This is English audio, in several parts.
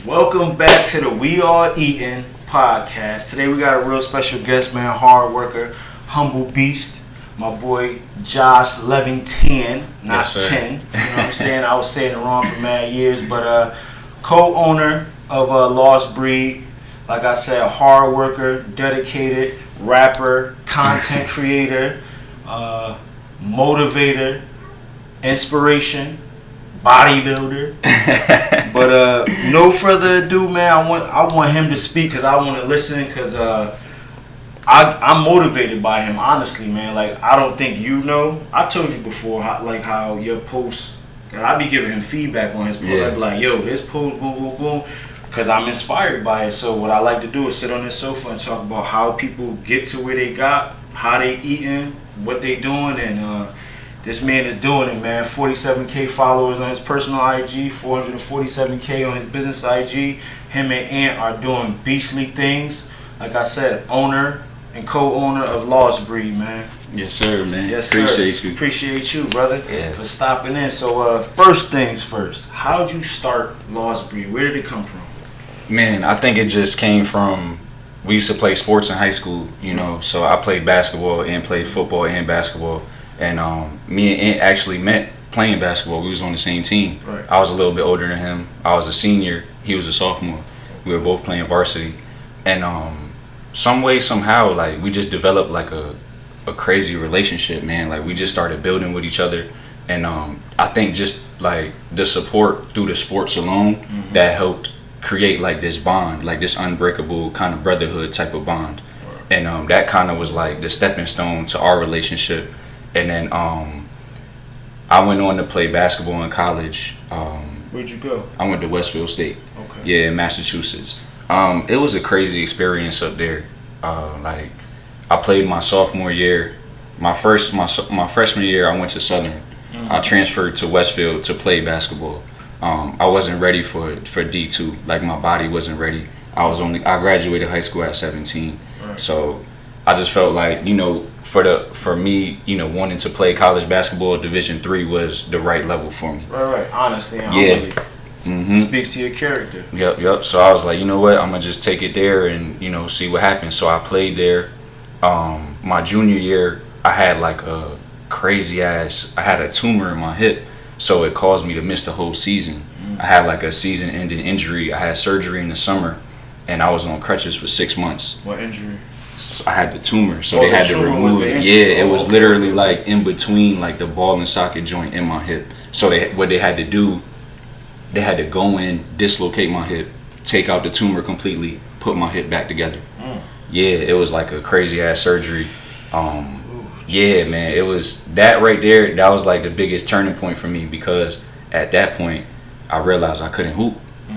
Welcome back to the We Are Eatin podcast. Today we got a real special guest, man, hard worker, humble beast, my boy Josh Levitan, not yes, 10. You know what I'm saying? I was saying it wrong for mad years, but co-owner of Lost Breed. Like I said, a hard worker, dedicated rapper, content creator, motivator, inspiration, bodybuilder. But no further ado, man, I want him to speak because I want to listen because I'm motivated by him, honestly, man. Like, I don't think you know. I told you before how your posts, I be giving him feedback on his posts. Yeah. I be like, yo, this post, boom, boom, boom, because I'm inspired by it. So what I like to do is sit on this sofa and talk about how people get to where they got, how they eating, what they doing, and this man is doing it, man. 47K followers on his personal IG, 447K on his business IG. Him and Ant are doing beastly things. Like I said, owner and co-owner of Lost Breed, man. Yes, sir, man. Yes, Appreciate sir. you. Appreciate you, brother, Yeah. for stopping in. So, first things first, how'd you start Lost Breed? Where did it come from? Man, I think it just came from, we used to play sports in high school, you know, so I played basketball and played football and basketball. And me and Ant actually met playing basketball. We was on the same team. Right. I was a little bit older than him. I was a senior. He was a sophomore. We were both playing varsity. And some way, somehow, like, we just developed like a crazy relationship, man. Like, we just started building with each other. And I think just like the support through the sports alone, that helped create like this bond, like this unbreakable kind of brotherhood type of bond. Right. And that kind of was like the stepping stone to our relationship. And then I went on to play basketball in college. Where'd you go? I went to Westfield State. Okay. Yeah, in Massachusetts. It was a crazy experience up there. Like, I played my sophomore year. My freshman year, I went to Southern. I transferred to Westfield to play basketball. I wasn't ready for D2. Like, my body wasn't ready. I graduated high school at 17. Right. So I just felt like, you know, for me, you know, wanting to play college basketball, Division III was the right level for me. Right. Honestly, and Yeah. humbly. Speaks to your character. Yep. So I was like, you know what, I'm gonna just take it there and, you know, see what happens. So I played there. My junior year, I had like a crazy ass. I had a tumor in my hip, so it caused me to miss the whole season. I had like a season-ending injury. I had surgery in the summer, and I was on crutches for 6 months. What injury? I had the tumor, so they had to remove it. Yeah, it was literally like in between like the ball and socket joint in my hip. So what they had to do, they had to go in, dislocate my hip, take out the tumor completely, put my hip back together. Yeah, it was like a crazy ass surgery. Yeah, man, it was that right there. That was like the biggest turning point for me, because at that point I realized I couldn't hoop.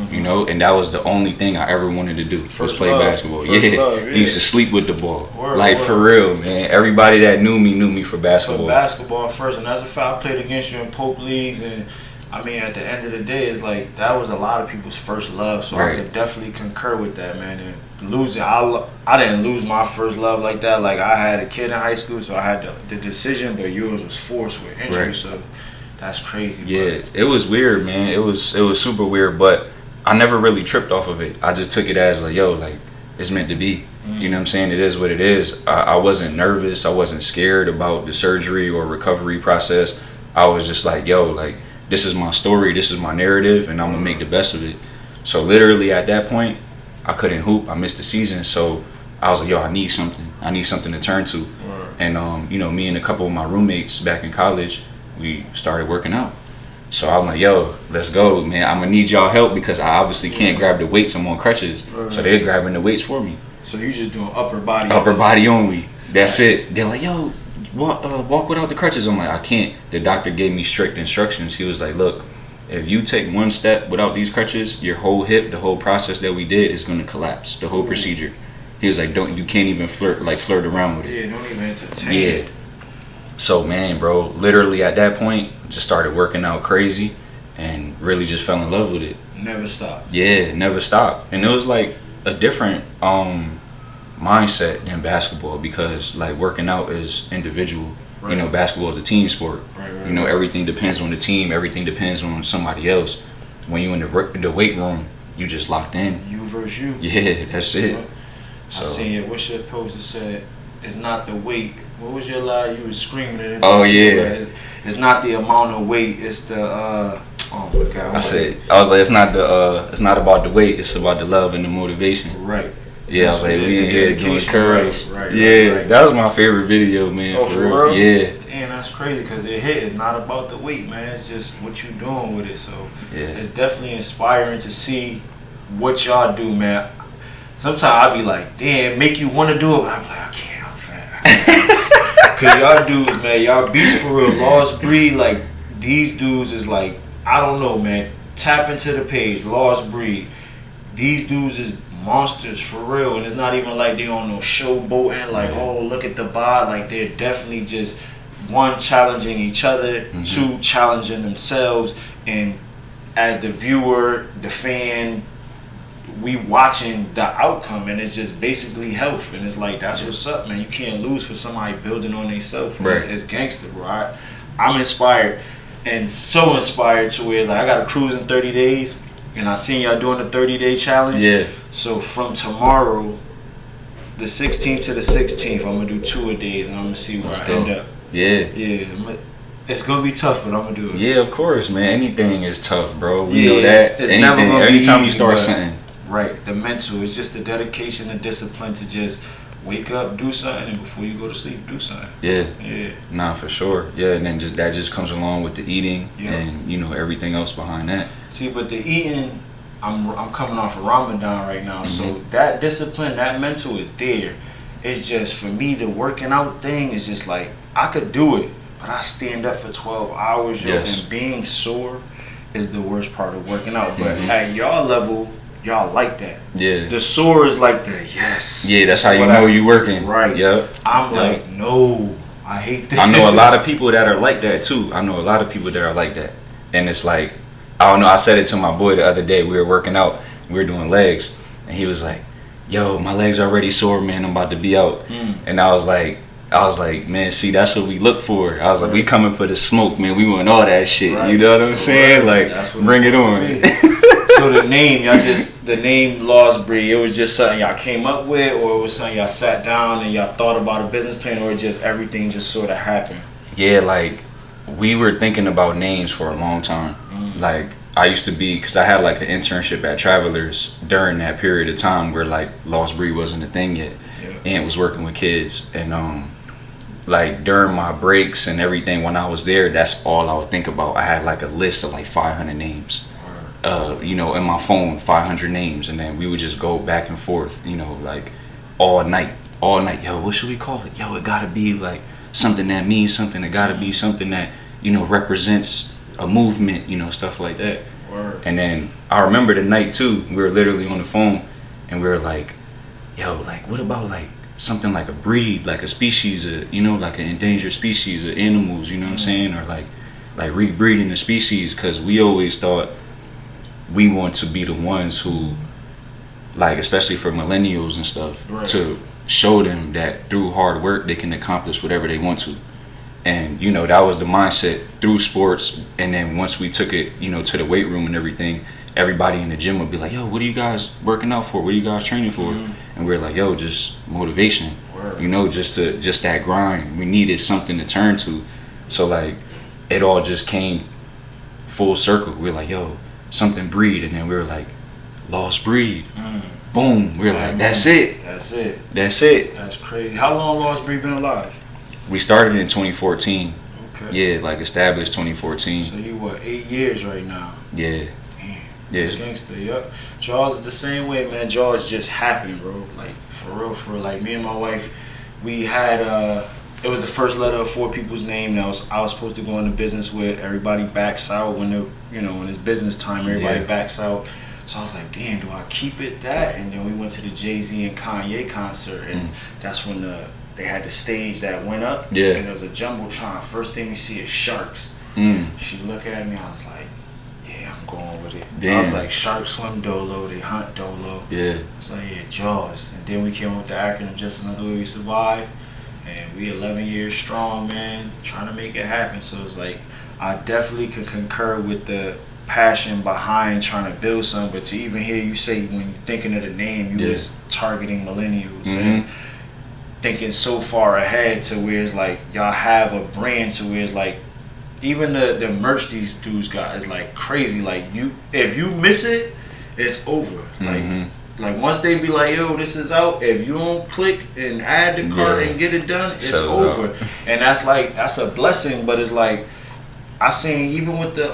You know, and that was the only thing I ever wanted to do, was play basketball. Yeah, he used to sleep with the ball. Word. For real, man. Everybody that knew me for basketball. For basketball first, and as a fact, I played against you in Pope leagues, and I mean, at the end of the day, it's like that was a lot of people's first love. So right. I could definitely concur with that, man. And losing, I didn't lose my first love like that. Like, I had a kid in high school, so I had the decision, but yours was forced with injury. Right. So that's crazy. Yeah, it was weird, man. It was super weird, but I never really tripped off of it. I just took it as like, yo, like, it's meant to be. You know what I'm saying? It is what it is. I wasn't nervous. I wasn't scared about the surgery or recovery process. I was just like, yo, like, this is my story. This is my narrative, and I'm going to make the best of it. So literally at that point, I couldn't hoop. I missed the season. So I was like, yo, I need something. I need something to turn to. And, you know, me and a couple of my roommates back in college, we started working out. So I'm like, yo, let's go, man. I'm going to need y'all help because I obviously can't grab the weights. I'm on crutches. So they're grabbing the weights for me. So you just doing upper body? Upper body only. That's it. They're like, yo, walk without the crutches. I'm like, I can't. The doctor gave me strict instructions. He was like, look, if you take one step without these crutches, your whole hip, the whole process that we did is going to collapse. The whole procedure. He was like, you can't even flirt around with it. Yeah, don't even entertain. Yeah. So, man, bro, literally at that point, just started working out crazy and really just fell in love with it. Never stopped. Yeah, never stopped. And it was like a different mindset than basketball, because like working out is individual. Right. You know, basketball is a team sport. Right, You know, everything depends on the team. Everything depends on somebody else. When you in the weight room, you just locked in. You versus you. Yeah, that's it. I seen it. What's your post that said, "It's not the weight." What was your lie? You was screaming it. Oh yeah. Like, it's not the amount of weight. It's the. Oh my God. I was like, it's not about the weight. It's about the love and the motivation. Right. Yeah, I was like, we in here doing curls. Right, yeah, that was my favorite video, man. Oh, for real? Yeah. Damn, that's crazy, because it hit. It's not about the weight, man. It's just what you doing with it. So yeah, it's definitely inspiring to see what y'all do, man. Sometimes I be like, damn, make you want to do it, but I'm like, I can't. I'm fat. Because y'all dudes, man, y'all beats for real. Lost Breed, like, these dudes is like, I don't know, man. Tap into the page, Lost Breed. These dudes is monsters for real, and it's not even like they on no showboating, like, oh, look at the bod. Like, they're definitely just, one, challenging each other, two, challenging themselves, and as the viewer, the fan, we watching the outcome, and it's just basically health, and it's like, that's what's up, man. You can't lose for somebody building on themselves. Right. It's gangster, bro. I'm inspired, and so inspired to where it's like, I got to cruise in 30 days, and I seen y'all doing the 30-day challenge. Yeah. So from tomorrow, the 16th to the 16th, I'm gonna do 2 a days, and I'm gonna see where I end up. Yeah. Yeah. It's gonna be tough, but I'm gonna do it. Yeah, of course, man. Anything is tough, bro. We Yeah, know that. it's never gonna be anytime you easy, start but- something. Right. The mental. It's just the dedication, the discipline to just wake up, do something, and before you go to sleep, do something. Yeah. Yeah. Nah, for sure. Yeah, and then that just comes along with the eating Yeah. and you know everything else behind that. See, but the eating, I'm coming off of Ramadan right now, so that discipline, that mental is there. It's just, for me, the working out thing is just like, I could do it, but I stand up for 12 hours, yo, Yes. and being sore is the worst part of working out. But at y'all level, y'all like that. Yeah. The sore is like the yes. Yeah, that's how you know you working. Right. Yep. I'm like, no, I hate this. I know a lot of people that are like that too. I know a lot of people that are like that. And it's like, I don't know, I said it to my boy the other day. We were working out, we were doing legs, and he was like, yo, my legs already sore, man, I'm about to be out. And I was like, man, see, that's what we look for. I was like, we coming for the smoke, man. We want all that shit. Right. You know what I'm saying? Like, bring it on. So the name, the name Lost Breed, it was just something y'all came up with, or it was something y'all sat down and y'all thought about a business plan, or just everything just sort of happened? Yeah, like, we were thinking about names for a long time. Like, I used to be, because I had like an internship at Travelers during that period of time where like Lost Breed wasn't a thing yet. And was working with kids. And like during my breaks and everything when I was there, that's all I would think about. I had like a list of like 500 names. You know, in my phone, 500 names, and then we would just go back and forth, you know, like all night. Yo, what should we call it? Yo, it gotta be like something that means something. It gotta be something that, you know, represents a movement, you know, stuff like that. And then I remember the night too, we were literally on the phone and we were like, yo, like what about like something like a breed, like a species, you know, like an endangered species of animals, you know what I'm saying? Or like rebreeding the species, because we always thought we want to be the ones who, like, especially for millennials and stuff, to show them that through hard work they can accomplish whatever they want to. And you know, that was the mindset through sports. And then once we took it, you know, to the weight room and everything, everybody in the gym would be like, yo, what are you guys working out for? What are you guys training for? And we're like, yo, just motivation. You know, just that grind. We needed something to turn to. So like it all just came full circle. We're like, yo, something breed. And then we were like, Lost Breed. Boom. We're like, that's it. That's it. That's it. That's crazy. How long Lost Breed been alive? We started in 2014. Okay. Yeah, like established 2014. So you what, 8 years right now? Yeah. Damn. Yeah. It's gangster, yep. Jaws is the same way, man. Jaws just happened, bro. Like, for real. Like, me and my wife, we had, it was the first letter of 4 people's name that I was supposed to go into business with. Everybody backs out when when it's business time, everybody backs out. So I was like, damn, do I keep it that? And then we went to the Jay-Z and Kanye concert, and that's when they had the stage that went up. Yeah. And there was a jumbotron. First thing we see is sharks. Mm. She looked at me, I was like, yeah, I'm going with with it. Damn. I was like, shark swim dolo, they hunt dolo. Yeah. It's like, yeah, Jaws. And then we came up with the acronym, just another way we survive. And we 11 years strong, man, trying to make it happen. So it's like, I definitely could concur with the passion behind trying to build something. But to even hear you say, when you're thinking of the name, you was targeting millennials and thinking so far ahead to where it's like, y'all have a brand to where it's like, even the merch these dudes got is like crazy. Like, if you miss it, it's over. Like once they be like, yo, this is out, if you don't click and add the cart and get it done, it's over. And that's a blessing. But it's like, I seen even with the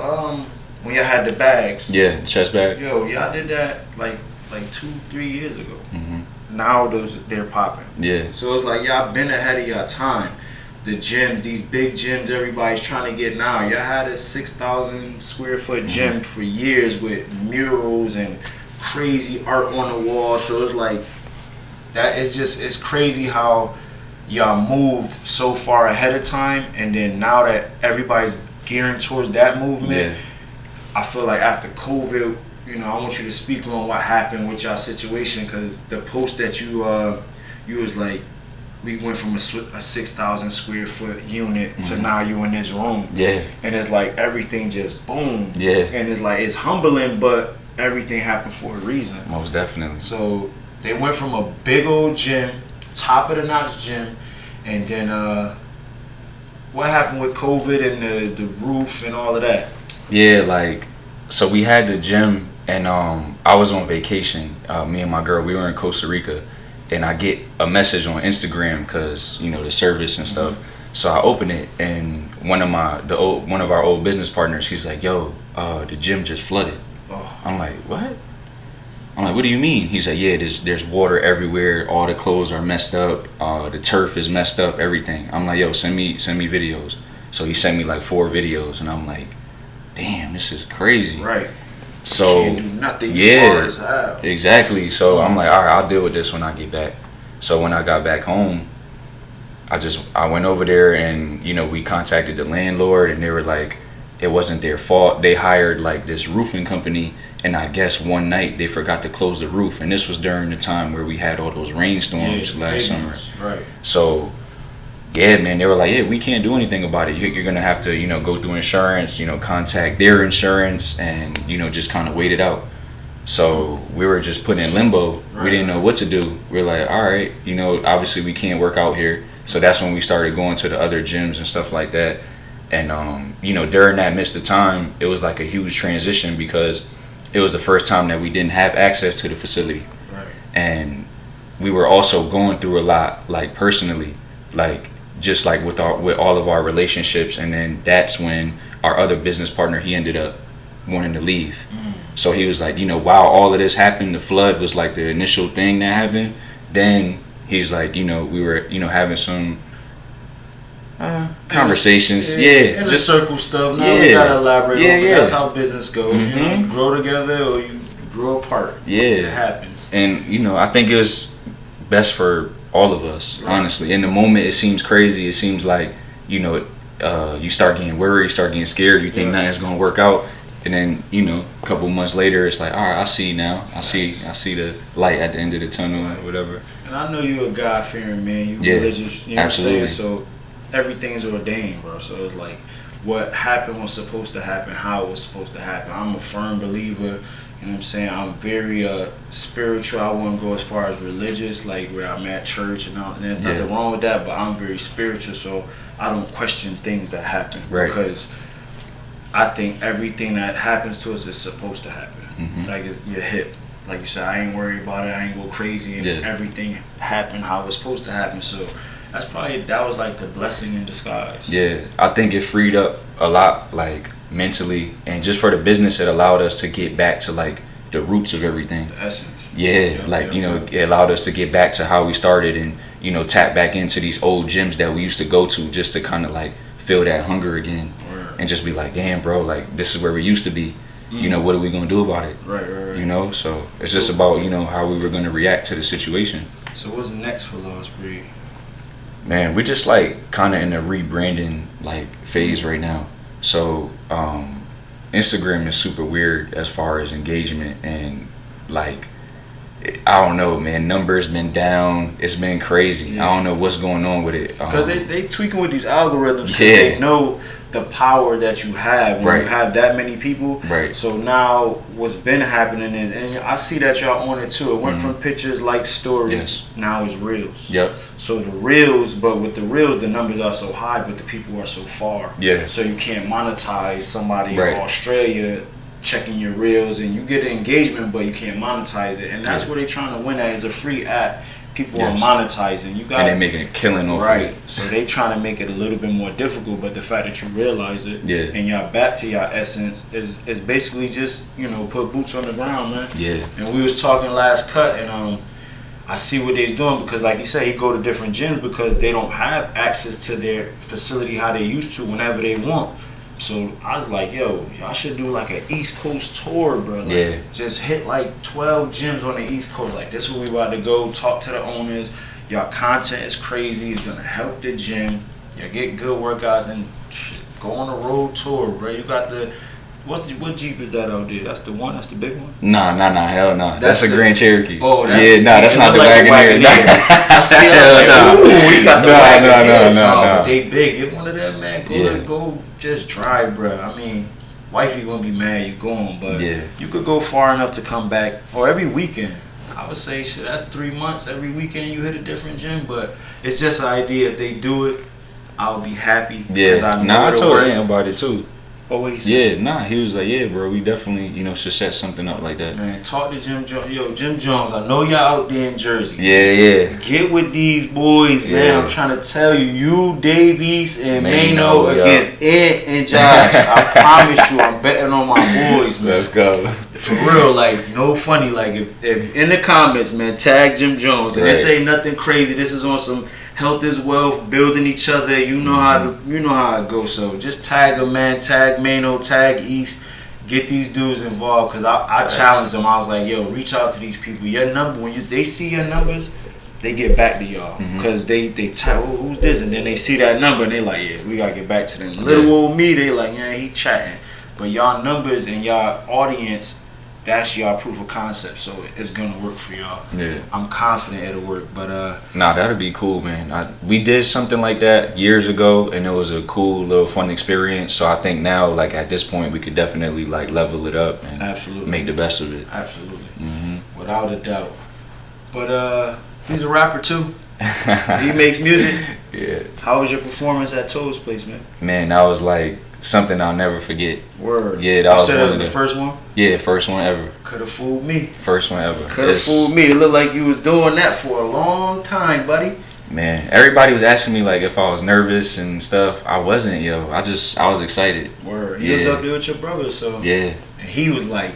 when y'all had the bags, the chest bag, yo, y'all did that like 2-3 years ago. Now they're popping. So it's like, y'all been ahead of y'all time. The gyms, these big gyms everybody's trying to get now. Y'all had a 6,000 square foot gym for years with murals and crazy art on the wall. So it's like, that is just, it's crazy how y'all moved so far ahead of time, and then now that everybody's gearing towards that movement, I feel like after COVID, you know, I want you to speak on what happened with y'all situation, because the post that you was like, we went from a 6,000 square foot unit to now you in this room. And it's like everything just boom. And it's like, it's humbling, but everything happened for a reason. Most definitely. So they went from a big old gym, top of the notch gym, and then what happened with COVID and the roof and all of that? Like, so we had the gym, and I was on vacation. Me and my girl, we were in Costa Rica. And I get a message on Instagram because, you know, the service and stuff. So I open it, and one of our old business partners, she's like, yo, the gym just flooded. I'm like, what? I'm like, what do you mean? He's like, yeah, there's water everywhere. All the clothes are messed up. The turf is messed up. Everything. I'm like, yo, send me videos. So he sent me like 4 videos, and I'm like, damn, this is crazy. Right. So you can't do nothing. Exactly. So I'm like, all right, I'll deal with this when I get back. So when I got back home, I went over there, and you know, we contacted the landlord, and they were like, it wasn't their fault. They hired like this roofing company, and I guess one night they forgot to close the roof, and this was during the time where we had all those rainstorms last summer. Right. So yeah, man, they were like, yeah, we can't do anything about it. You're gonna have to, you know, go through insurance, you know, contact their insurance, and you know, just kind of wait it out. So we were just put in limbo. We didn't know what to do. We're like, all right, you know, obviously we can't work out here. So that's when we started going to the other gyms and stuff like that. And you know, during that midst of time, it was like a huge transition, because it was the first time that we didn't have access to the facility. And we were also going through a lot, like personally, like just like with all of our relationships. And then that's when our other business partner, he ended up wanting to leave. So he was like, you know, while all of this happened, the flood was like the initial thing that happened. Then he's like, you know, we were, you know, having some conversations, just circle stuff. Now we gotta elaborate on it. That's how business goes. You know, grow together or you grow apart. It happens. And you know, I think it was best for all of us, honestly. In the moment, it seems crazy. It seems like, you know, you start getting worried, you start getting scared. You think nothing's gonna work out, and then, you know, a couple months later, it's like, all right, I see now. I see the light at the end of the tunnel, or whatever. And I know you're a God-fearing man. You religious. You know absolutely. What I'm saying? So everything's ordained, bro. So it's like, what happened was supposed to happen, how it was supposed to happen. I'm a firm believer, you know what I'm saying? I'm very spiritual. I wouldn't go as far as religious, like where I'm at church and all, and there's nothing wrong with that, but I'm very spiritual, so I don't question things that happen, because I think everything that happens to us is supposed to happen. Like, it's your hip. Like you said, I ain't worried about it, I ain't go crazy, and everything happened how it was supposed to happen. So that was like the blessing in disguise. I think it freed up a lot, like mentally, and just for the business, it allowed us to get back to like the roots of everything, the essence. You know, it allowed us to get back to how we started, and you know, tap back into these old gyms that we used to go to, just to kind of like feel that hunger again, and just be like, damn, bro, like this is where we used to be. You know, what are we gonna do about it? Right. You know, so it's just about, you know, how we were gonna react to the situation. So what's next for Lost Breed? Man, we're just like kind of in a rebranding like phase right now. So Instagram is super weird as far as engagement and like I don't know, man. Numbers been down. It's been crazy. Yeah. I don't know what's going on with it. Because they tweaking with these algorithms. 'Cause Yeah. they know the power that you have when Right. you have that many people. Right. So now what's been happening is, and I see that y'all on it too. It went from pictures like stories. Yes. Now it's reels. Yep. So the reels, but with the reels, the numbers are so high, but the people are so far. Yeah. So you can't monetize somebody Right. in Australia checking your reels, and you get the engagement, but you can't monetize it. And that's Yeah. what they're trying to win at, is a free app. People Yes. are monetizing. You got And they're making a killing off of right. it. So they trying to make it a little bit more difficult, but the fact that you realize it Yeah. and y'all back to your essence is basically just, you know, put boots on the ground, man. Yeah. And we was talking last cut, and I see what they's doing, because like you said, he go to different gyms because they don't have access to their facility how they used to whenever they want. So I was like, yo, y'all should do like an East Coast tour, bro. Like, Yeah. just hit like 12 gyms on the East Coast. Like, this is where we about to go. Talk to the owners. Y'all content is crazy. It's gonna help the gym. Y'all get good workouts and shit, go on a road tour, bro. You got the what Jeep is that out there? That's the one. That's the big one. Nah, hell no. That's That's a the- Grand Cherokee. Oh, yeah, nah, that's it not the look like a Wagoneer. I see it, I Hell was no. like, ooh, he got the No, Wagoneer. no. But they big. Get one of them, man. Yeah. Go just drive, bro. I mean, wifey gonna be mad you going, but Yeah. you could go far enough to come back, or every weekend. I would say, shit, that's 3 months. Every weekend you hit a different gym, but it's just an idea. If they do it, I'll be happy. 'Cause Yeah. I know Nah, I it'll told work. him about it too. Always. Yeah, nah, he was like, yeah, bro, we definitely, should set something up like that. Man, talk to Jim Jones. Yo, Jim Jones, I know y'all out there in Jersey. Yeah. Get with these boys, man. Yeah. I'm trying to tell you, Dave East and Mano, Mano yeah. against Ed and Josh. I promise you, I'm betting on my boys, man. Let's go. For real, like, no funny. Like, if in the comments, man, tag Jim Jones. And this Right. ain't nothing crazy. This is on some health is wealth, building each other. You know how it goes. So just tag them, man. Tag Mano, tag East. Get these dudes involved, because I challenged them. I was like, yo, reach out to these people. Your number, when they see your numbers, they get back to y'all, because they tell, oh, who's this, and then they see that number and they like, yeah, we gotta get back to them. Little old me, they like, yeah, he chatting, but y'all numbers and y'all audience, that's y'all proof of concept, so it's gonna work for y'all. Yeah. I'm confident it'll work, but Nah, that'd be cool, man. We did something like that years ago, and it was a cool little fun experience. So I think now, like at this point, we could definitely like level it up and absolutely make the best of it. absolutely, without a doubt. But he's a rapper too. He makes music. Yeah. How was your performance at Toad's place, man? Man, that was like something I'll never forget. Word. Yeah, that you was said one it was of the the- first one. Yeah, first one ever. Could have fooled me. First one ever. Could have fooled me. It looked like you was doing that for a long time, buddy. Man, everybody was asking me like if I was nervous and stuff. I wasn't, yo. I was excited. Word. He was Yeah. up there with your brother, so. Yeah. And he was like,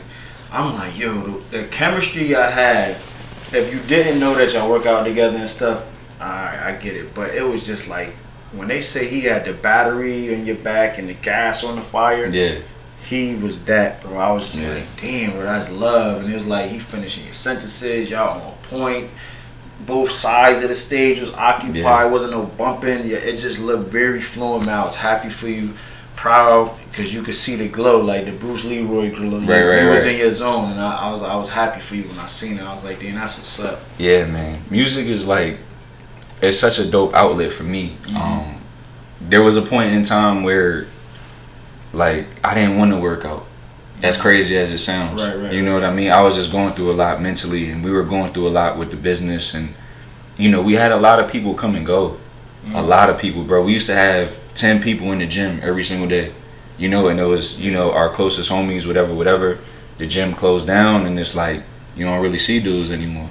I'm like, yo, the chemistry I had, if you didn't know that y'all work out together and stuff, I get it. But it was just like, when they say he had the battery in your back and the gas on the fire, Yeah. he was that, bro. I was just Yeah. like, damn, bro, that's love. And it was like, he finishing your sentences, y'all on point. Both sides of the stage was occupied, Yeah. wasn't no bumping. Yeah, it just looked very fluent. Man, I was happy for you, proud, because you could see the glow, like the Bruce Leroy glow. Right, You was right. in your zone, and I was happy for you when I seen it. I was like, damn, that's what's up. Yeah, man. Music is like, it's such a dope outlet for me. There was a point in time where, like, I didn't want to work out. As crazy as it sounds. Right, You know what I mean? I was just going through a lot mentally, and we were going through a lot with the business, and we had a lot of people come and go. A lot of people, bro. We used to have 10 people in the gym every single day. And it was, our closest homies, whatever. The gym closed down, and it's like, you don't really see dudes anymore.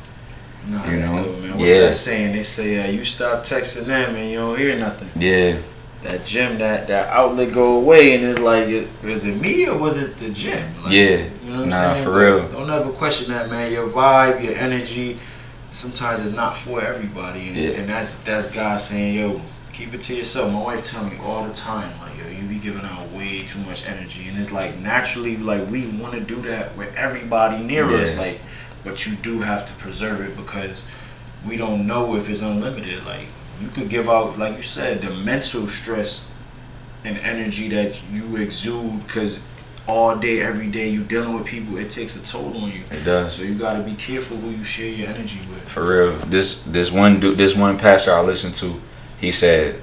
Nah, You know? man. What's Yeah. that saying? They say, you stop texting them and you don't hear nothing. Yeah. That gym, that outlet go away, and it's like, was it me or was it the gym? Like, Yeah. You know what I'm Nah, saying? for But real. Don't ever question that, man. Your vibe, your energy, sometimes it's not for everybody. And, Yeah. and that's God saying, yo, keep it to yourself. My wife tell me all the time, like, yo, you be giving out way too much energy. And it's like, naturally, like, we want to do that with everybody near us. Yeah. Like, but you do have to preserve it, because we don't know if it's unlimited. Like, you could give out, like you said, the mental stress and energy that you exude, because all day, every day. You dealing with people. It takes a toll on you. It does. So you gotta be careful who you share your energy with. For real. This one pastor I listened to, he said,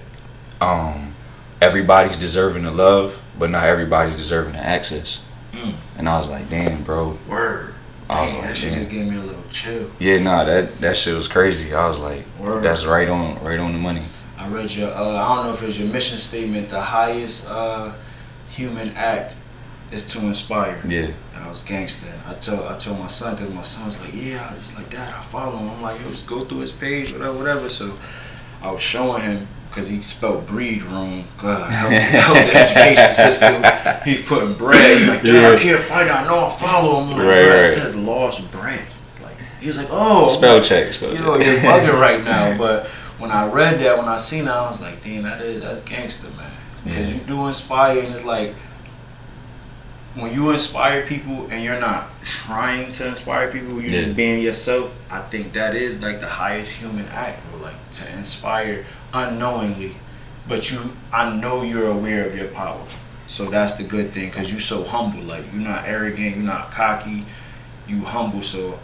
everybody's deserving of love, but not everybody's deserving of access. And I was like, damn, bro. Word. Dang, that shit just gave me a little chill. Yeah, nah, that shit was crazy. I was like, word. That's right on the money. I read your I don't know if it's your mission statement. The highest human act is to inspire. Yeah. I was gangster. I told my son, because my son was like, yeah, I was like, Dad, I follow him. I'm like, yo, just go through his page, whatever. So I was showing him, because he spelled breed wrong. God, help the education system. He's putting bread. He's like, Dad, I can't find it. I know I follow him. I'm like, right. It says lost bread. Like, he was like, oh. Spell check. You're bugging right now. But when I read that, when I seen that, I was like, damn, that's gangster, man. Because you do inspire, and it's like, when you inspire people and you're not trying to inspire people, you're just being yourself, I think that is like the highest human act, or like to inspire unknowingly, but I know you're aware of your power. So that's the good thing, because you're so humble. Like, you're not arrogant, you're not cocky, you humble. So,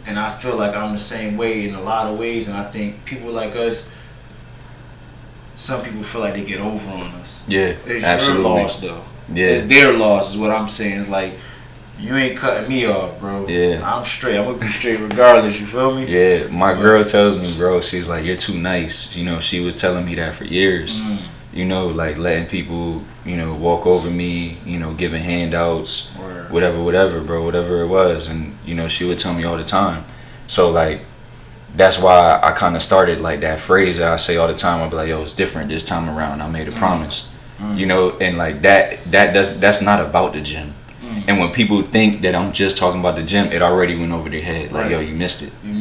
and I feel like I'm the same way in a lot of ways, and I think people like us, some people feel like they get over on us. Yeah, it's absolutely. Your loss, though. Yeah, it's their loss, is what I'm saying. It's like, you ain't cutting me off, bro. Yeah, I'm straight. I'm gonna be straight regardless. You feel me? Yeah, my girl tells me, bro. She's like, you're too nice. You know, she was telling me that for years. You know, like letting people, you know, walk over me. You know, giving handouts, whatever, bro, whatever it was. And you know, she would tell me all the time. So like, that's why I kind of started like that phrase that I say all the time. I'll be like, yo, it's different this time around. I made a promise. You know, and like that's not about the gym. And when people think that I'm just talking about the gym, it already went over their head. Like, yo, you missed it. You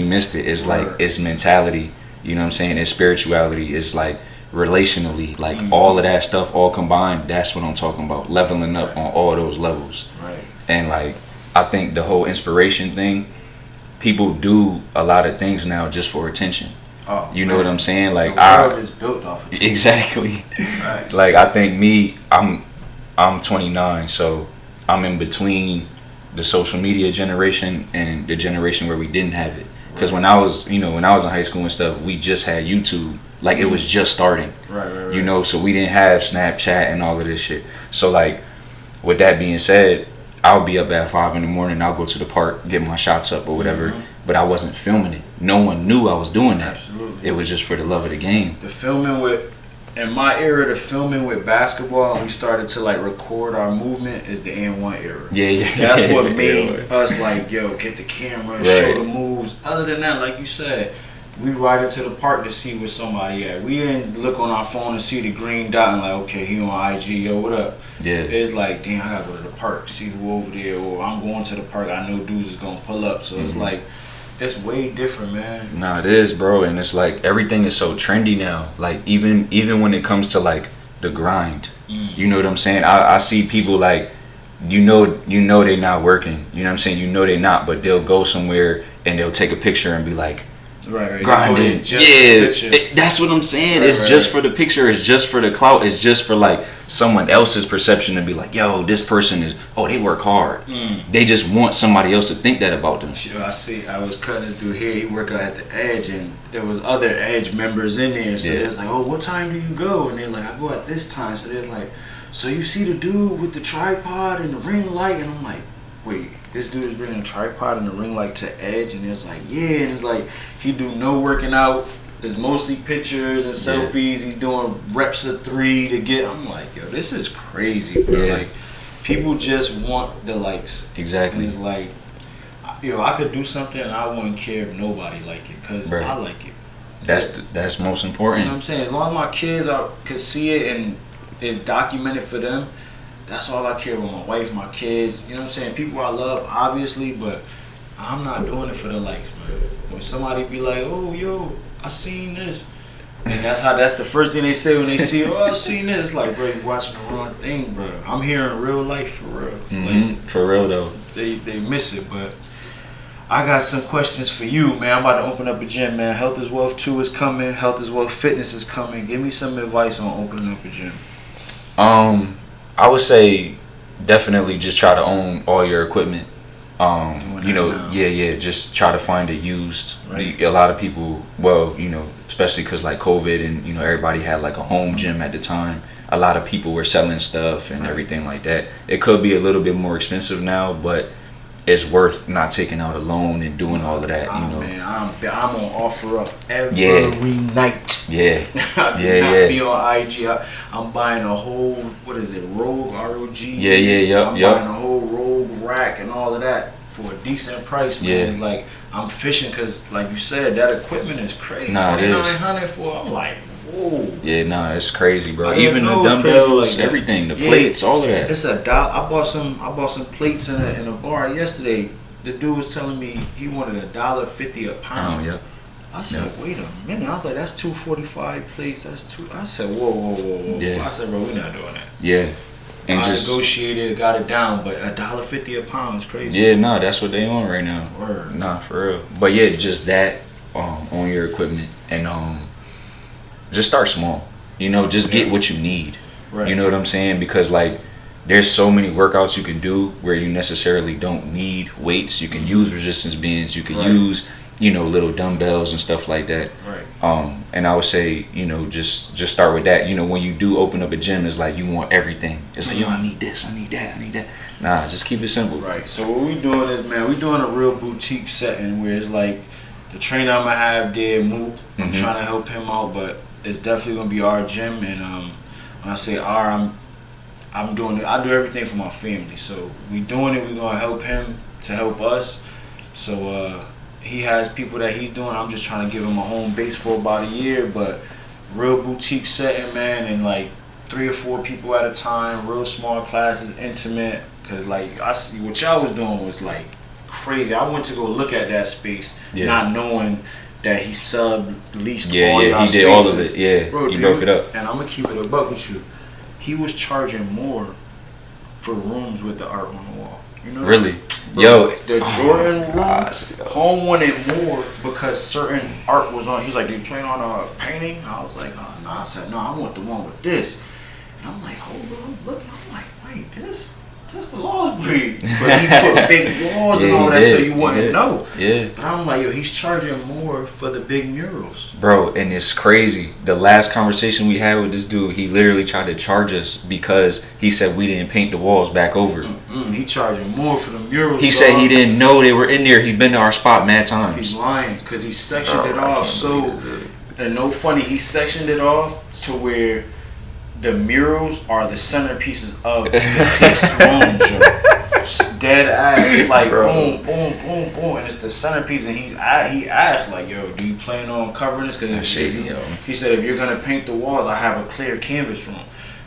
missed it. It's like, it's mentality. You know what I'm saying? It's spirituality. It's like relationally, like all of that stuff all combined. That's what I'm talking about. Leveling up on all those levels. Right. And like, I think the whole inspiration thing, people do a lot of things now just for attention. Oh, you know what I'm saying? Like, the world is built off of attention. Exactly. Right. Like, I think I'm 29, so I'm in between the social media generation and the generation where we didn't have it. Because when I was in high school and stuff, we just had YouTube. Like, it was just starting. Right. You know, so we didn't have Snapchat and all of this shit. So like, with that being said, I'll be up at 5 in the morning. I'll go to the park, get my shots up or whatever. But I wasn't filming it. No one knew I was doing that. Absolutely. It was just for the love of the game. In my era, the filming with basketball, and we started to like record our movement, is the N1 era. Yeah. That's what made us like, yo, get the camera, show the moves. Other than that, like you said, we ride into the park to see where somebody at. We didn't look on our phone and see the green dot and like, okay, he on IG, yo, what up? Yeah. It's like, damn, I gotta go to the park, see who over there, or I'm going to the park, I know dudes is gonna pull up. So it's like, it's way different, man. Nah, it is, bro. And it's like, everything is so trendy now. Like, even when it comes to like the grind, you know what I'm saying? I see people like, you know they're not working. You know what I'm saying? You know they're not, but they'll go somewhere and they'll take a picture and be like, right. grinding. That's what I'm saying. It's just for the picture. It's just for the clout. It's just for like someone else's perception to be like, yo, this person is, they work hard. They just want somebody else to think that about them. Sure, I was cutting this dude here. He worked out at the Edge, and there was other Edge members in there. So it was like, oh, what time do you go? And they're like, I go at this time. So they're like, so you see the dude with the tripod and the ring light? And I'm like, wait, this dude is bringing a tripod and a ring light to Edge? And it's like, yeah. And it's like, he do no working out. It's mostly pictures and selfies. He's doing reps of 3 to get. I'm like, yo, this is crazy, bro. Like, people just want the likes. Exactly. And it's like, yo, I could do something and I wouldn't care if nobody like it, because I like it. That's most important. You know what I'm saying? As long as my kids could see it and it's documented for them, that's all I care about. My wife, my kids, you know what I'm saying? People I love, obviously, but I'm not doing it for the likes, man. When somebody be like, oh, yo, I seen this. And that's the first thing they say when they see, oh, I seen this. It's like, bro, you watching the wrong thing, bro. I'm here in real life, for real. Like, for real, though. They miss it, but I got some questions for you, man. I'm about to open up a gym, man. Health is Wealth 2 is coming. Health is Wealth Fitness is coming. Give me some advice on opening up a gym. I would say definitely just try to own all your equipment. Doing You that know, now. yeah, just try to find it used. Right. A lot of people, well, you know, especially because like COVID and you know everybody had like a home gym at the time. A lot of people were selling stuff and Right. everything like that. It could be a little bit more expensive now, but it's worth not taking out a loan and doing all of that. You know, Man, I'm on offer up every Yeah. night. yeah, I do Yeah, not yeah. be on IG. I'm buying a whole, what is it, Rogue, R-O-G? Yeah, yeah, I'm yup. buying a whole Rogue rack and all of that for a decent price, man. Yeah. Like, I'm fishing because, like you said, that equipment is crazy. Nah, it is. $2,900 for, I'm like, whoa. Yeah, nah, it's crazy, bro. I didn't Even the know it was crazy dumbbells, like that. everything, the Yeah. plates, all of that. It's $1. I bought some plates in a bar yesterday. The dude was telling me he wanted $1.50 a pound. Yeah. I said, wait a minute. I was like, that's 245 plates. That's two. I said, whoa. Yeah. I said, bro, we're not doing that. Yeah. And I just negotiated, got it down, but $1.50 a pound is crazy. yeah, no, that's what they on right now. Word. Nah, for real. But yeah, just that on your equipment and just start small. You know, just get what you need. Right. You know what I'm saying? Because like there's so many workouts you can do where you necessarily don't need weights. You can use resistance bands. You can Right. use, you know, little dumbbells and stuff like that. Right. And I would say, you know, just start with that. You know, when you do open up a gym, it's like you want everything. It's like, yo, I need this, I need that, I need that. Nah, just keep it simple. Right. So what we doing is, man, we doing a real boutique setting where it's like the trainer I'm gonna have there, Mook. I'm Mhm. trying to help him out, but it's definitely gonna be our gym. And when I say our, I'm doing it. I do everything for my family. So we doing it. We gonna help him to help us. So he has people that he's doing. I'm just trying to give him a home base for about a year, but real boutique setting, man, and like 3 or 4 people at a time, real small classes, intimate. Cause like I see what y'all was doing was like crazy. I went to go look at that space, not knowing that he sub-leased all Yeah, y'all he did all of spaces. it. Yeah, Bro, he broke it up. And I'm gonna keep it a buck with you. He was charging more for rooms with the art on the wall. You know? Really? Bro, Yo, the Jordan room, gosh. home wanted more because certain art was on. He was like, "Do you plan on a painting?" I was like, "Oh, no." I said, "No, I want the one with this." And I'm like, "Hold on, look." I'm like, "Wait, this the laws breed." But he put big walls and Yeah, all he that, so did. you He wouldn't did. know. Yeah. But I'm like, yo, he's charging more for the big murals. Bro, and it's crazy. The last conversation we had with this dude, he literally tried to charge us because he said we didn't paint the walls back over. He charging more for the murals. He said dog. he didn't know they were in there. He's been to our spot mad He's times. lying because he sectioned Bro, it I off. can't So, believe this, dude. and no funny, he sectioned it off to where the murals are the centerpieces of the 6 rooms. Yo. Dead ass. It's like Bro. boom, boom, boom, boom, and it's the centerpiece. And he asked like, "Yo, do you plan on covering this?" Because That's shady, yo. he said, "If you're gonna paint the walls, I have a clear canvas room."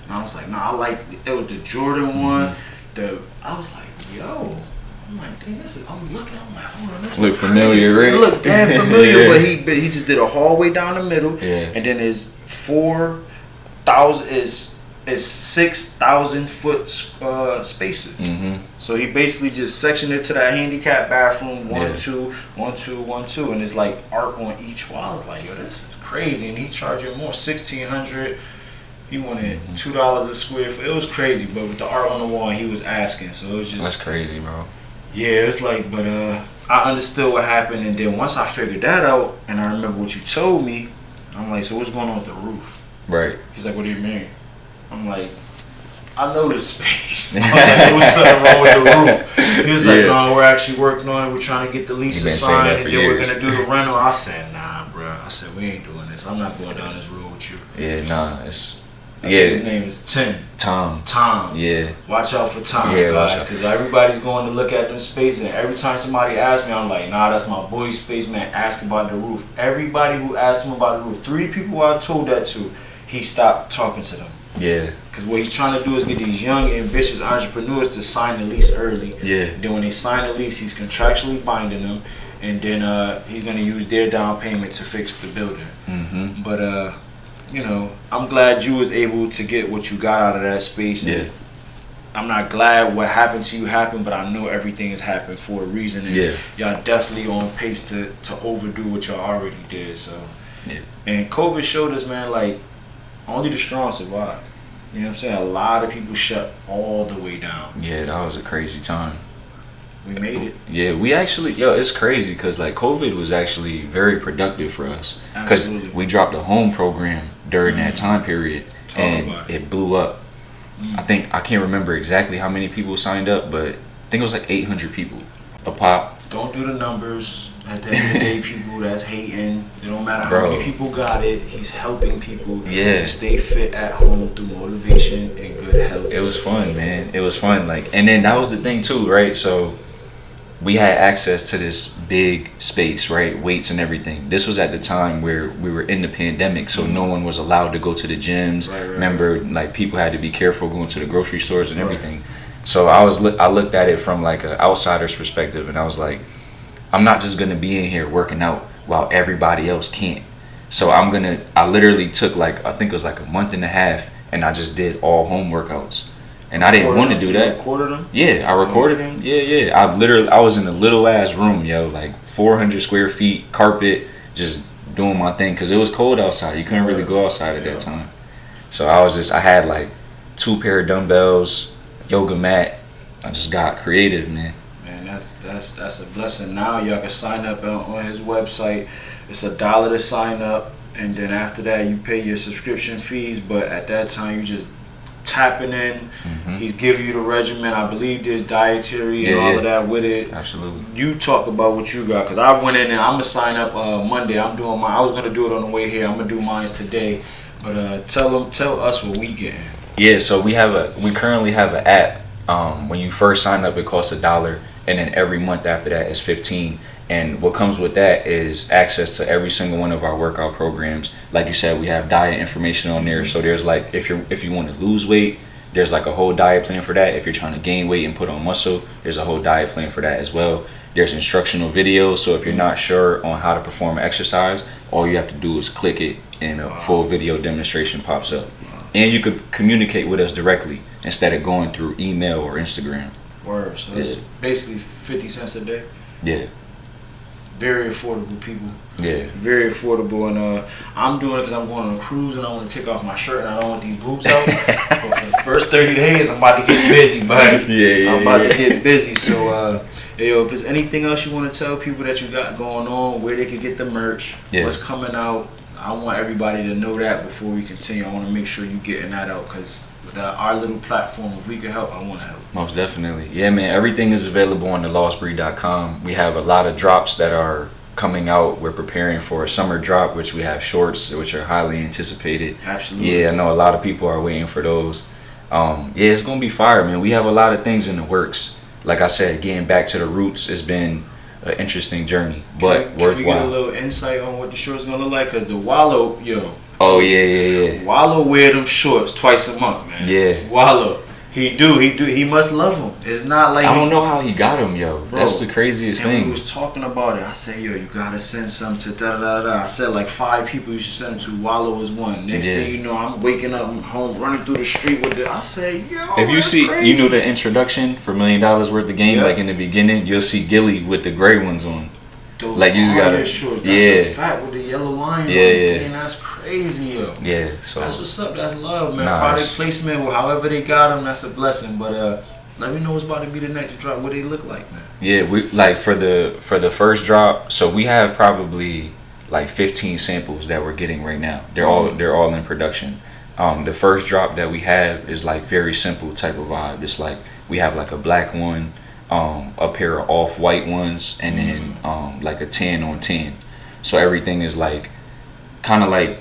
And I was like, "Nah, I like it." Was the Jordan one. I was like, "Yo." I'm like, dang, this is. I'm looking. I'm like, hold on. This Look look familiar, crazy. right? It looked damn familiar, Yeah. but he just did a hallway down the middle, Yeah. and then his 4,000 is 6,000 foot spaces. Mm-hmm. So he basically just sectioned it to that handicap bathroom, one, Yeah. two, 1, 2, 1, 2, and it's like art on each wall. I was like, yo, this is crazy, and he charging more, $1,600. He wanted $2 a square foot. It was crazy, but with the art on the wall, he was asking, so it was just That's crazy, bro. yeah. It's like, but I understood what happened, and then once I figured that out, and I remember what you told me, I'm like, so what's going on with the roof? Right. He's like, what do you mean? I'm like, I know this space. I'm like, what's something wrong with the roof? He was like, no, we're actually working on it. We're trying to get the lease You've been saying signed, that and for then we're years. gonna do the rental. I said, nah, bro. I said, we ain't doing this. I'm not going down this road with you. Yeah, nah, it's I think his name is Tom. Tom. Yeah. Watch out for Tom, Yeah, watch guys, out. because everybody's going to look at them spaces. And every time somebody asks me, I'm like, nah, that's my boy's space, man. Ask about the roof. Everybody who asked him about the roof, 3 people I told that to, he stopped talking to them. Yeah. Because what he's trying to do is get these young, ambitious entrepreneurs to sign the lease early. Yeah. Then when they sign the lease, he's contractually binding them, and then he's going to use their down payment to fix the building. Mm-hmm. But you know, I'm glad you was able to get what you got out of that space. Yeah. I'm not glad what happened to you happened, but I know everything has happened for a reason. And y'all definitely on pace to overdo what y'all already did. So, Yeah. and COVID showed us, man, like only the strong survive. You know what I'm saying? A lot of people shut all the way down. Yeah, that was a crazy time. We made it. Yeah, we actually, yo, it's crazy because like COVID was actually very productive for us because we dropped a home program during that time period and it blew up. I think I can't remember exactly how many people signed up, but I think it was like 800 people a pop. Don't do the numbers. At the end of the day, people that's hating, it don't matter how many people got it, he's helping people to stay fit at home through motivation and good health. It was fun, man. It was fun. Like, and then that was the thing too, right? So we had access to this big space, right? Weights and everything. This was at the time where we were in the pandemic, so no one was allowed to go to the gyms. Remember, like people had to be careful going to the grocery stores and everything. So I looked at it from like an outsider's perspective, and I was like, I'm not just gonna be in here working out while everybody else can't. So I literally took like, I think it was like a month and a half, and I just did all home workouts. And I didn't want to do that. You recorded them? Yeah, I recorded them. Yeah. I was in a little ass room, yo, like 400 square feet, carpet, just doing my thing, because it was cold outside. You couldn't really go outside at that time. So I had like 2 pair of dumbbells, yoga mat. I just got creative, man. Man, that's a blessing. Now y'all can sign up on his website. It's $1 to sign up, and then after that you pay your subscription fees. But at that time you just tapping in. He's giving you the regimen. I believe there's dietary and all of that with it. Absolutely. You talk about what you got, because I went in and I'm gonna sign up Monday. I'm doing mine. I was gonna do it on the way here. I'm gonna do mine today. But tell us what we getting. Yeah, so we currently have an app. When you first sign up, it costs $1, and then every month after that is $15. And what comes with that is access to every single one of our workout programs. Like you said, we have diet information on there. So there's like, if you want to lose weight, there's like a whole diet plan for that. If you're trying to gain weight and put on muscle, there's a whole diet plan for that as well. There's instructional videos. So if you're not sure on how to perform an exercise, all you have to do is click it and a full video demonstration pops up. And you could communicate with us directly instead of going through email or Instagram. Word. So it's basically 50 cents a day. Yeah. Very affordable, people. Yeah. Very affordable. And I'm doing it because I'm going on a cruise and I want to take off my shirt and I don't want these boobs out. But for the first 30 days, I'm about to get busy, buddy. I'm about to get busy. So, yo, if there's anything else you want to tell people that you got going on, where they can get the merch, what's coming out, I want everybody to know that before we continue. I want to make sure you're getting that out, because with our little platform, if we can help, I want to help. Most definitely. Yeah, man, everything is available on thelostbreed.com. We have a lot of drops that are coming out. We're preparing for a summer drop, which we have shorts, which are highly anticipated. Absolutely. Yeah, I know a lot of people are waiting for those. Yeah, it's going to be fire, man. We have a lot of things in the works. Like I said, getting back to the roots, it's been an interesting journey, but worthwhile. Can we get a little insight on what the shorts gonna look like? Because the Wallow, oh yeah. Wallow wear them shorts twice a month, man. Yeah. Wallow, he must love them. It's not like I don't know how he got them, yo. Bro, that's the craziest thing. We was talking about it. I said, yo, you gotta send some to da da da. I said like 5 people you should send them to. Wallow was one. Next thing you know, I'm waking up home, running through the street with it. I say, yo, if you see, crazy. You know the introduction for $1 Million Worth of Game, like in the beginning, you'll see Gilly with the gray ones on. Those like you just gotta, short. That's a fat with the yellow line. Man, that's crazy, yo. Yeah, so that's what's up. That's love, man. Product placement, however they got them, that's a blessing. But let me know what's about to be the next drop. What they look like, man. Yeah, we like for the first drop. So we have probably like 15 samples that we're getting right now. They're all in production. The first drop that we have is like very simple type of vibe. It's like we have like a black one, a pair of off-white ones, and then like a 10 on 10. So everything is like kind of like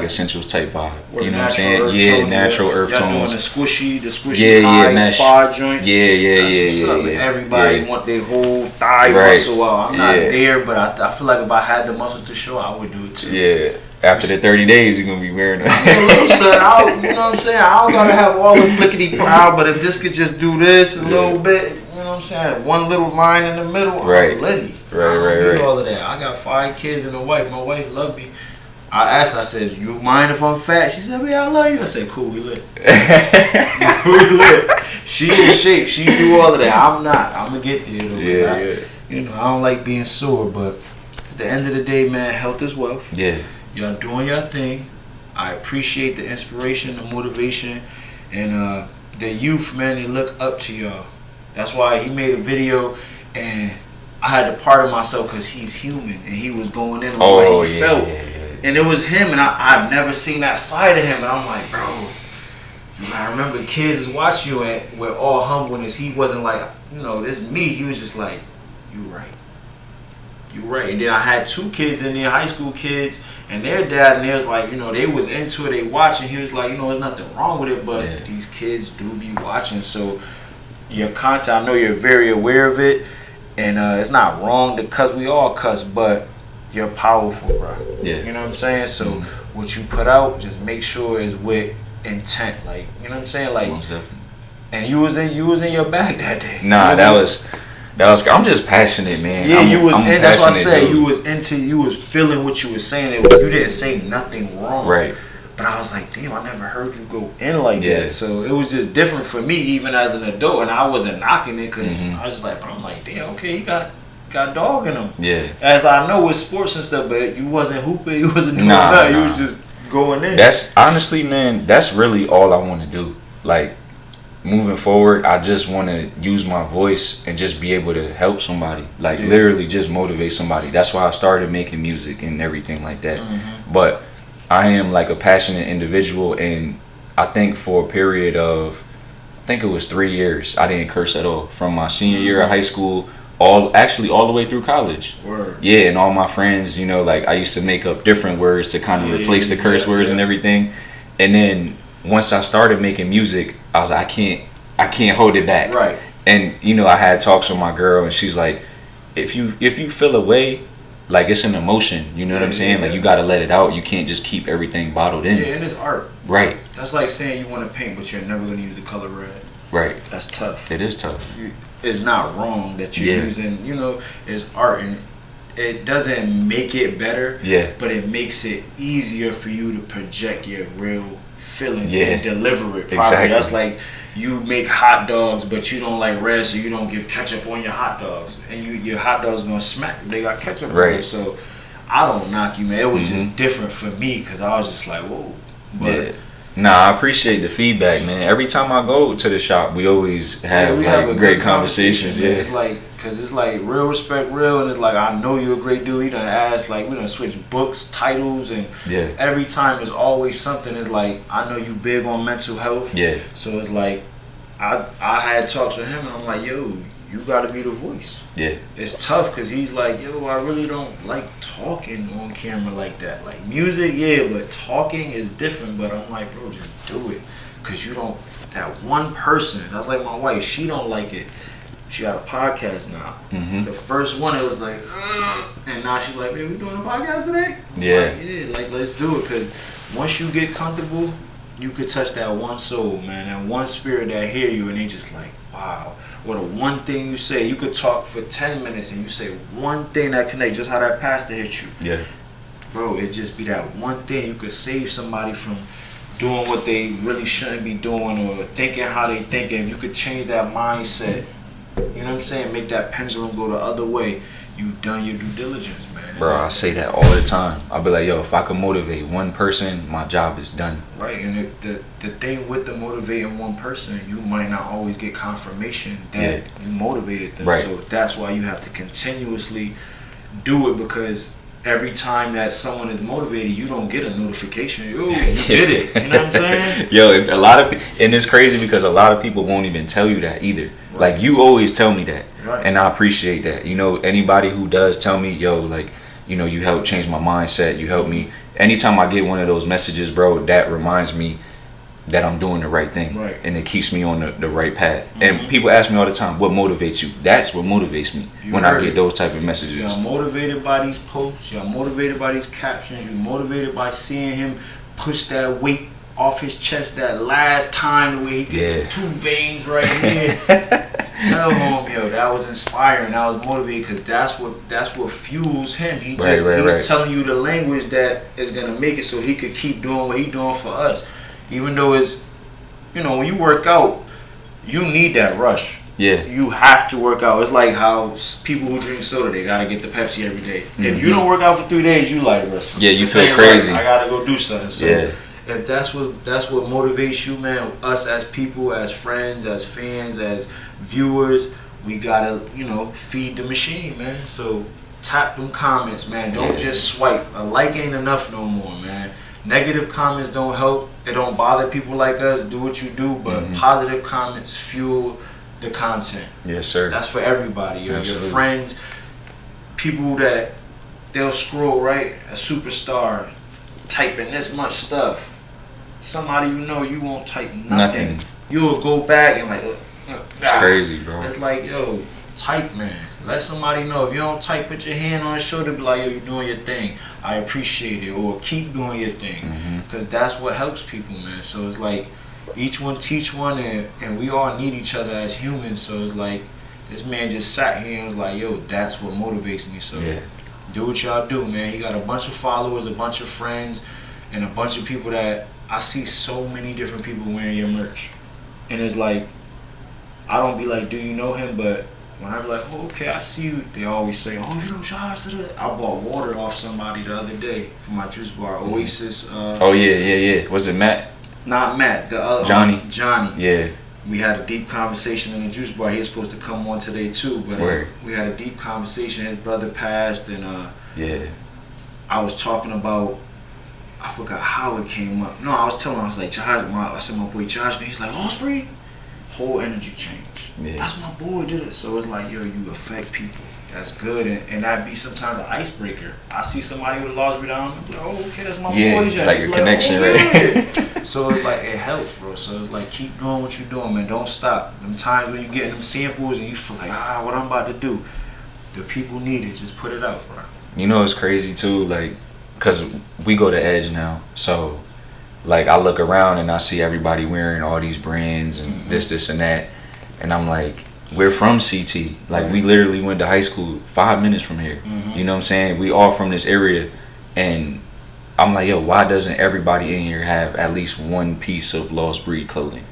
essentials type vibe. You know what I'm saying? Yeah, natural earth tones. Y'all doing the squishy high mesh. Thigh joints. Yeah. Everybody want their whole thigh muscle out. I'm not there, but I feel like if I had the muscles to show, I would do it too. Yeah. After the 30 days, you're gonna be wearing them. You know what I'm saying? I don't gotta have all the plickety plow, but if this could just do this a little bit, you know what I'm saying? One little line in the middle, I'm ready. Right. All of that. I got 5 kids and a wife. My wife love me. I asked her, I said, you mind if I'm fat? She said, yeah, I love you. I said, cool, we lit. We lit. She in shape. She do all of that. I'm not. I'm gonna get there though. You know, I don't like being sore, but at the end of the day, man, health is wealth. Yeah. Y'all doing your thing. I appreciate the inspiration, the motivation, And the youth, man, they look up to y'all. That's why he made a video, and I had to pardon myself because he's human, and he was going in on what he felt. And it was him, and I've never seen that side of him, and I'm like, bro, I remember kids is watching you, and with all humbleness, he wasn't like, this me. He was just like, you right. You right. And then I had 2 kids in there, high school kids, and their dad, and they was like, they was into it, they watching. He was like, there's nothing wrong with it, but these kids do be watching. So your content, I know you're very aware of it, and it's not wrong to cuss. We all cuss, but you're powerful, bro. Yeah. You know what I'm saying? So what you put out, just make sure is with intent. Like, you know what I'm saying? Like, most definitely. And you was in your bag that day. Nah, that was. I'm just passionate, man. Yeah, that's why I said you was feeling what you was saying. You didn't say nothing wrong. Right. But I was like, damn, I never heard you go in like that. So it was just different for me, even as an adult, and I wasn't knocking it because I was just like, I'm like, damn, okay, he got dog in him. Yeah. As I know with sports and stuff, but you wasn't hooping, you wasn't doing nothing. You was just going in. That's honestly, man, that's really all I want to do. Like, moving forward, I just want to use my voice and just be able to help somebody. Like, literally just motivate somebody. That's why I started making music and everything like that. But I am like a passionate individual, and I think for a period of, I think it was 3 years, I didn't curse at all. From my senior year of high school, all the way through college. Word. Yeah, and all my friends, like, I used to make up different words to kind of replace the curse words and everything. And then once I started making music, I was like, I can't hold it back. Right. And I had talks with my girl, and she's like, if you feel a way, like, it's an emotion, you know what I'm saying? Like, you gotta let it out. You can't just keep everything bottled in. Yeah, and it's art. Right. That's like saying you want to paint, but you're never gonna use the color red. Right. That's tough. It is tough. It's not wrong that you're using. It's art, and it doesn't make it better. Yeah. But it makes it easier for you to project your real feelings and deliver it properly. Exactly. That's like you make hot dogs, but you don't like red, so you don't give ketchup on your hot dogs, and your hot dogs gonna smack. They got ketchup on it, so I don't knock you, man. It was just different for me because I was just like, whoa. But Nah, I appreciate the feedback, man. Every time I go to the shop, we always have great conversations. Yeah, it's like, cause it's like real respect, real, and it's like, I know you're a great dude. You done asked, like, we done switch books, titles, and every time is always something. It's like, I know you big on mental health. Yeah. So it's like, I had talks with him, and I'm like, yo, you gotta be the voice. Yeah. It's tough because he's like, yo, I really don't like talking on camera like that. Like, music, but talking is different. But I'm like, bro, just do it. Because you don't, that one person, that's like my wife, she don't like it. She got a podcast now. The first one, it was like, and now she's like, man, we doing a podcast today? I'm like, let's do it. Because once you get comfortable, you could touch that one soul, man, that one spirit that hear you, and they just like, wow. What the one thing you say, you could talk for 10 minutes and you say one thing that connect, just how that pastor hit you. Yeah. Bro, it just be that one thing. You could save somebody from doing what they really shouldn't be doing or thinking how they thinking. You could change that mindset. You know what I'm saying? Make that pendulum go the other way. You've done your due diligence, man. Bro, I say that all the time. I'll be like, yo, if I could motivate one person, my job is done. Right, and the thing with the motivating one person, you might not always get confirmation that you motivated them. Right. So that's why you have to continuously do it, because every time that someone is motivated, you don't get a notification. Yo, you did it. You know what I'm saying? Yo, and it's crazy because a lot of people won't even tell you that either. Right. Like, you always tell me that. Right. And I appreciate that. Anybody who does tell me, yo, like, you helped change my mindset. You helped me. Anytime I get one of those messages, bro, that reminds me that I'm doing the right thing. Right. And it keeps me on the right path. And people ask me all the time, what motivates you? That's what motivates me when I get those type of messages. You're motivated by these posts. You're motivated by these captions. You're motivated by seeing him push that weight off his chest that last time, the way he get 2 veins right here. Tell him, yo, that was inspiring. That was motivating, because that's what fuels him. He's telling you the language that is gonna make it so he could keep doing what he's doing for us. Even though it's, when you work out, you need that rush. Yeah. You have to work out. It's like how people who drink soda, they gotta get the Pepsi every day. If you don't work out for 3 days, you like, rush. Yeah, you feel crazy. I gotta go do something. So if that's what motivates you, man, us as people, as friends, as fans, as viewers, we gotta, feed the machine, man. So tap them comments, man. Don't just swipe. A like ain't enough no more, man. Negative comments don't help. It don't bother people like us. Do what you do, but positive comments fuel the content. Yes, sir. That's for everybody. Your friends, people that they'll scroll, right? A superstar typing this much stuff. Somebody you won't type nothing. You'll go back and like, it's crazy, bro. It's like, yo, type, man. Let somebody know. If you don't type, put your hand on his shoulder, be like, yo, you're doing your thing. I appreciate it. Or keep doing your thing. Because that's what helps people, man. So it's like, each one teach one, and we all need each other as humans. So it's like, this man just sat here and was like, yo, that's what motivates me. So do what y'all do, man. He got a bunch of followers, a bunch of friends, and a bunch of people that I see so many different people wearing your merch. And it's like, I don't be like, do you know him? But when I be like, oh, okay, I see you, they always say, oh, you know Josh. I bought water off somebody the other day for my juice bar, Oasis. Oh, yeah. Was it Matt? Not Matt, the other Johnny. Yeah. We had a deep conversation in the juice bar. He was supposed to come on today too, but we had a deep conversation. His brother passed, and I was talking about, I forgot how it came up. No, I was telling him, I was like, Josh, I said my boy Josh, and he's like, Osprey, whole energy change. Yeah. That's my boy, did it. So it's like, yo, you affect people. That's good, and that be sometimes an icebreaker. I see somebody who lost me down, I'm like, oh, okay, that's my boy. It's like your connection, right? So it's like, it helps, bro. So it's like, keep doing what you're doing, man. Don't stop. Them times when you get them samples and you feel like, what I'm about to do, the people need it. Just put it out, bro. You know, it's crazy too, like, because we go to Edge now, so like I look around and I see everybody wearing all these brands and this and that, and I'm like, we're from CT, like we literally went to high school 5 minutes from here. You know what I'm saying? We all from this area, and I'm like, yo, why doesn't everybody in here have at least one piece of Lost Breed clothing?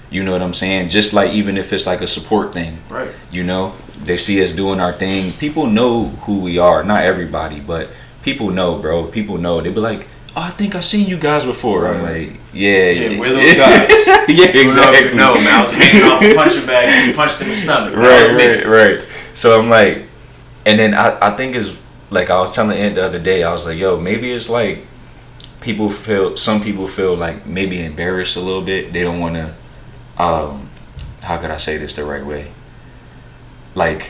You know what I'm saying? Just like, even if it's like a support thing, right? You know, they see us doing our thing. People know who we are. Not everybody, but people know, bro. People know. They be like, oh, I think I seen you guys before. I'm like, yeah, we're those guys. Yeah, exactly. No, man, I was hanging off a punching bag and you punched in the stomach. Right. So I'm like, and then I think it's like, I was telling Ant the other day, I was like, yo, maybe it's like some people feel like maybe embarrassed a little bit. They don't want to, how could I say this the right way? Like,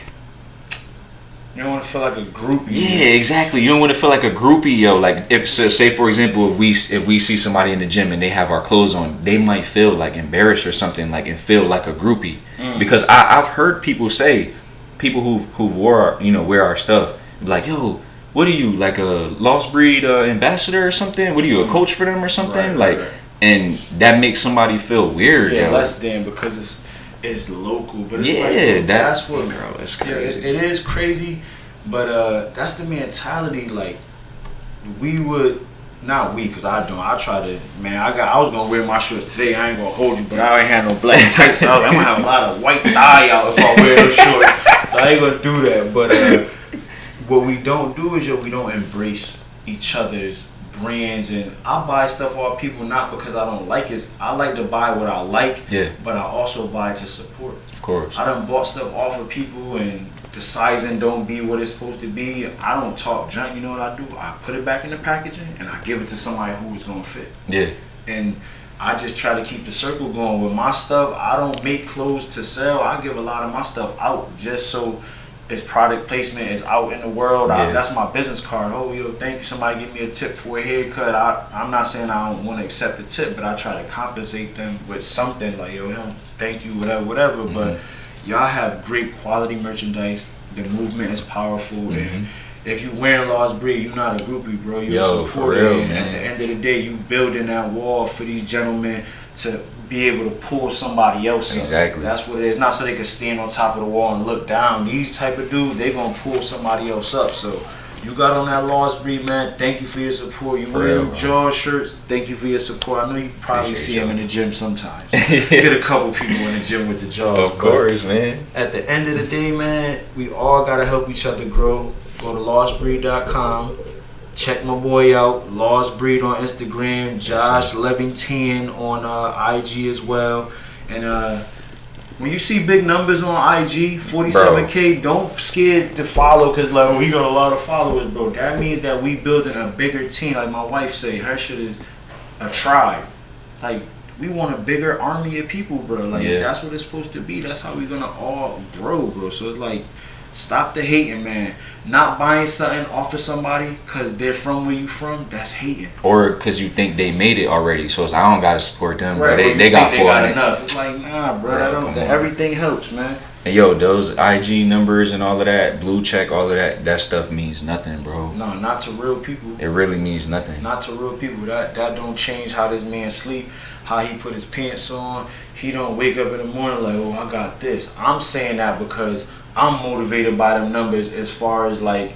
you don't want to feel like a groupie. Yeah, exactly. You don't want to feel like a groupie, yo. Like, if say for example, if we see somebody in the gym and they have our clothes on, they might feel like embarrassed or something, like, and feel like a groupie. Because I've heard people say, people who've wear our stuff, like, yo, what are you, like a Lost Breed ambassador or something? What are you, a coach for them or something? Right. And that makes somebody feel weird. Yeah, yo. less than, because it's local, but it's like, that's what, bro, it's crazy. It is crazy, but that's the mentality. Like, because I try to, man, I was gonna wear my shorts today. I ain't gonna hold you, but I ain't had no black tights out. I'm gonna have a lot of white thigh out if I wear those shorts. So I ain't gonna do that. But what we don't do is, we don't embrace each other's brands. And I buy stuff off people not because I don't like it. I like to buy what I like, but I also buy to support. Of course. I done bought stuff off of people and the sizing don't be what it's supposed to be. I don't talk junk. You know what I do? I put it back in the packaging and I give it to somebody who it's gonna fit. Yeah. And I just try to keep the circle going with my stuff. I don't make clothes to sell. I give a lot of my stuff out just so it's product placement, is out in the world. That's my business card. Oh, yo, thank you. Somebody give me a tip for a haircut. I'm not saying I don't want to accept the tip, but I try to compensate them with something like, yo, thank you, whatever. But y'all have great quality merchandise. The movement is powerful. And if you wearing Lost Breed, you're not a groupie, bro. You're a supporter. And at the end of the day, you building that wall for these gentlemen to be able to pull somebody else up. Exactly. That's what it is. Not so they can stand on top of the wall and look down. These type of dudes, they gonna pull somebody else up. So you got on that Lost Breed, man. Thank you for your support. You wear them Jaws shirts. Thank you for your support. I know you probably see them in the gym sometimes. Get a couple people in the gym with the Jaws. Of course, man. At the end of the day, man, we all gotta help each other grow. Go to lostbreed.com. check my boy out, Lost Breed on Instagram, Josh Levitan on IG as well. And when you see big numbers on IG, 47K, don't scared to follow because like we got a lot of followers, bro. That means that we building a bigger team. Like my wife say, her shit is a tribe. Like we want a bigger army of people, bro. Like that's what it's supposed to be. That's how we gonna all grow, bro. So it's like, stop the hating, man. Not buying something off of somebody because they're from where you from, that's hating. Or because you think they made it already, so it's, I don't gotta support them, right, bro. They got enough. It's like, nah, bro. That don't, everything helps, man. And yo, those IG numbers and all of that, blue check, all of that stuff means nothing, bro. No, not to real people. It really means nothing. Not to real people. That don't change how this man sleep, how he put his pants on. He don't wake up in the morning like, oh, I got this. I'm saying that because I'm motivated by them numbers as far as like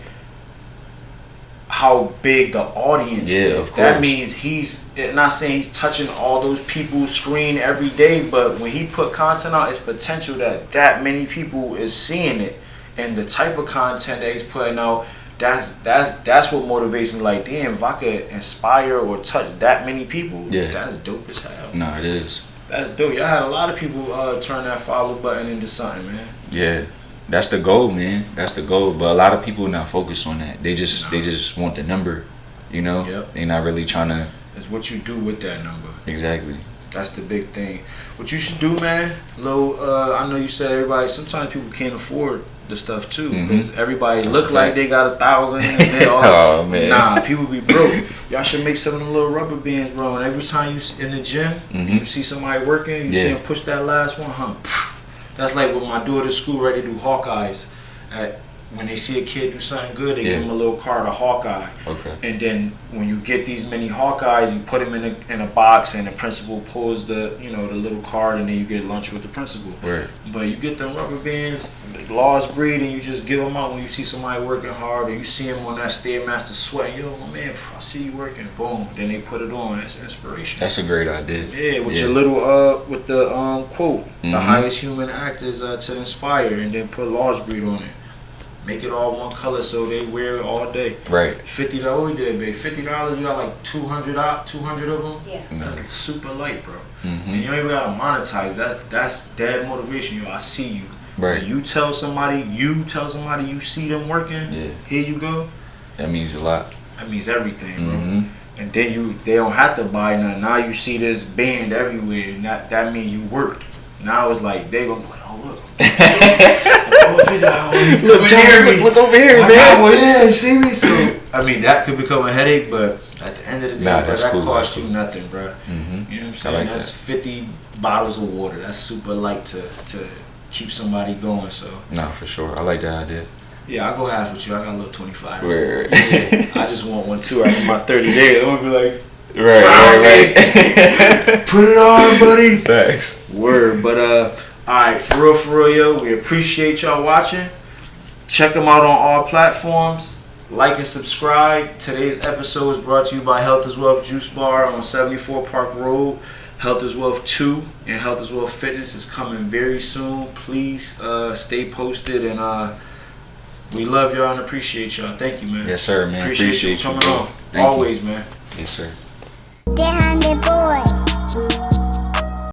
how big the audience is. Of course. That means he's not saying he's touching all those people's screen every day, but when he put content out, it's potential that many people is seeing it, and the type of content that he's putting out. That's what motivates me. Like, damn, if I could inspire or touch that many people, that's dope as hell. No, it is. That's dope. I had a lot of people turn that follow button into something, man. Yeah. That's the goal, man. That's the goal. But a lot of people not focused on that. They just want the number, you know? Yep. They're not really trying to. It's what you do with that number. Exactly. That's the big thing. What you should do, man, I know you said everybody, sometimes people can't afford the stuff too, because everybody look like they got 1,000 and they all, oh man, nah, people be broke. Y'all should make some of them little rubber bands, bro, and every time you in the gym, you see somebody working, you see them push that last one, That's like when my daughter's school ready to do Hawkeyes. When they see a kid do something good, they give him a little card of Hawkeye. Okay. And then when you get these many Hawkeyes, you put them in a box, and the principal pulls the little card, and then you get lunch with the principal. Right. But you get them rubber bands, Lost Breed, and you just give them out when you see somebody working hard, or you see them on that Stairmaster sweating. Yo, my man, I see you working. Boom. Then they put it on. That's inspiration. That's a great idea. Yeah, with your little with the quote, the highest human act is to inspire, and then put Lost Breed on it. Make it all one color so they wear it all day. Right. $50, what we did, babe? $50, you got like 200 of them. Yeah. That's super light, bro. Mm-hmm. And you ain't even gotta monetize. That's dead motivation. Yo, I see you. Right. You tell somebody you see them working. Yeah. Here you go. That means a lot. That means everything, bro. And then they don't have to buy nothing. Now you see this band everywhere, and that means you worked. Now it's like they gonna be like, oh look. Look over here, man. Yeah, you see me? So I mean that could become a headache, but at the end of the day, bro, that costs you nothing, bro. You know what I'm saying? Like that's 50 bottles of water. That's super light to keep somebody going. So no, for sure. I like that idea. yeah, I'll go half with you. I got a little 25. Word. Yeah, I just want one too after my 30 days. I'm gonna be like, right. put it on, buddy. Thanks. Word, but alright, for real, yo, we appreciate y'all watching. Check them out on all platforms. Like and subscribe. Today's episode is brought to you by Health is Wealth Juice Bar on 74 Park Road. Health is Wealth 2 and Health is Wealth Fitness is coming very soon. Please stay posted, and we love y'all and appreciate y'all. Thank you, man. Yes, sir, man. Appreciate you coming bro. on. Always, man. Yes, sir. Behind the boy.